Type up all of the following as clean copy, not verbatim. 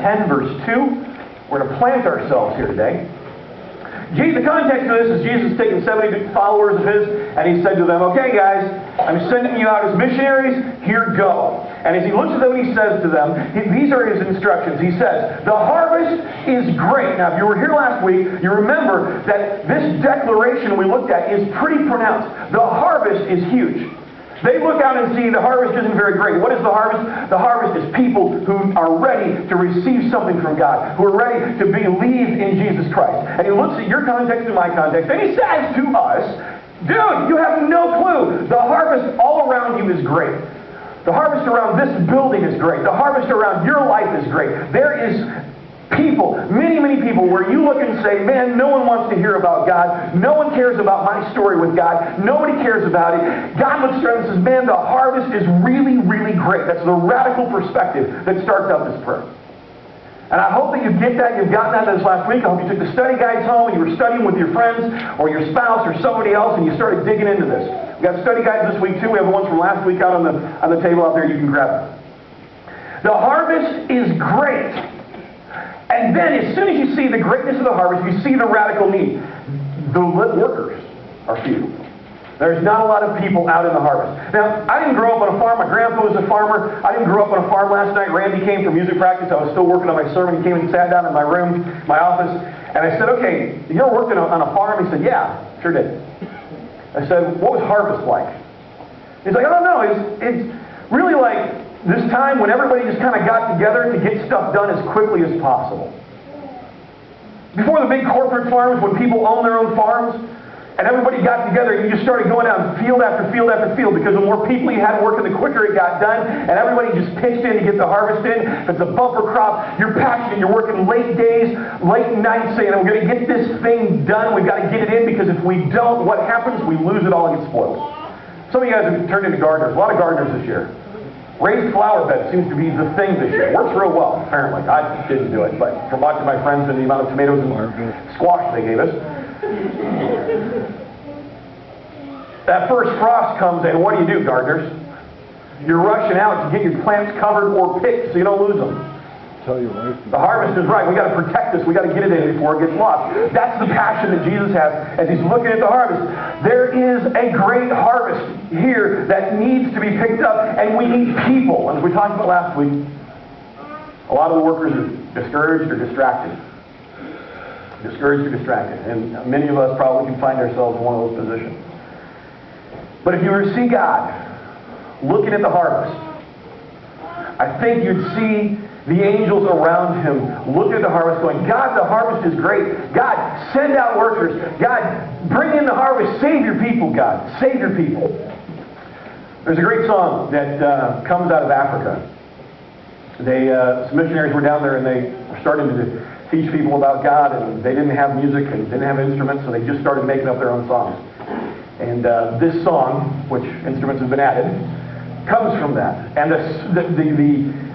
10, verse 2. We're going to plant ourselves here today. The context of this is Jesus taking 70 followers of his, and he said to them, okay guys, I'm sending you out as missionaries, here go. And as he looks at them and he says to them, these are his instructions. He says, the harvest is great. Now if you were here last week, you remember that this declaration we looked at is pretty pronounced. The harvest is huge. They look out and see the harvest isn't very great. What is the harvest? The harvest is people who are ready to receive something from God, who are ready to believe in Jesus Christ. And he looks at your context and my context, and he says to us, dude, you have no clue. The harvest all around you is great. The harvest around this building is great. The harvest around your life is great. There is people, many, many people, where you look and say, man, no one wants to hear about God. No one cares about my story with God. Nobody cares about it. God looks around and says, man, the harvest is really, really great. That's the radical perspective that starts out this prayer. And I hope that you get that. You've gotten that this last week. I hope you took the study guides home and you were studying with your friends or your spouse or somebody else and you started digging into this. We've got study guides this week too. We have ones from last week out on the table out there. You can grab them. The harvest is great. And then as soon as you see the greatness of the harvest, you see the radical need. The workers are few. There's not a lot of people out in the harvest. Now, I didn't grow up on a farm. My grandpa was a farmer. I didn't grow up on a farm last night. Randy came from music practice. I was still working on my sermon. He came and sat down in my room, my office, and I said, okay, you ever worked on a farm? He said, yeah, sure did. I said, what was harvest like? He's like, I don't know. It's really like this time when everybody just kind of got together to get stuff done as quickly as possible. Before the big corporate farms, when people own their own farms, and everybody got together, and you just started going out field after field after field, because the more people you had working, the quicker it got done, and everybody just pitched in to get the harvest in. If it's a bumper crop, you're passionate, you're working late days, late nights, saying, we're going to get this thing done, we've got to get it in, because if we don't, what happens? We lose it all and get spoiled. Some of you guys have turned into gardeners, a lot of gardeners this year. Raised flower bed seems to be the thing this year. Works real well, apparently. I didn't do it, but from watching my friends and the amount of tomatoes and squash they gave us. That first frost comes in, what do, gardeners? You're rushing out to get your plants covered or picked so you don't lose them. Tell your wife. The harvest is right. We got to protect this. We got to get it in before it gets lost. That's the passion that Jesus has as he's looking at the harvest. There is a great harvest here that needs to be picked up, and we need people. And as we talked about last week, a lot of the workers are discouraged or distracted. Discouraged or distracted. And many of us probably can find ourselves in one of those positions. But if you were to see God looking at the harvest, I think you'd see the angels around him looking at the harvest going, God, the harvest is great. God, send out workers. God, bring in the harvest. Save your people, God. Save your people. There's a great song that comes out of Africa. Some missionaries were down there and they were starting to teach people about God, and they didn't have music and didn't have instruments, so they just started making up their own songs. And this song, which instruments have been added, comes from that. And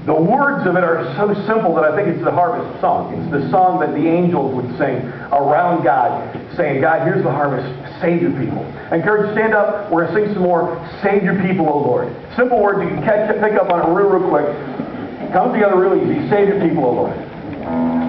the words of it are so simple that I think it's the harvest song. It's the song that the angels would sing around God, saying, God, here's the harvest. Save your people. I encourage you to stand up. We're going to sing some more. Save your people, O Lord. Simple words you can pick up on it real quick. Come together real easy. Save your people, O Lord.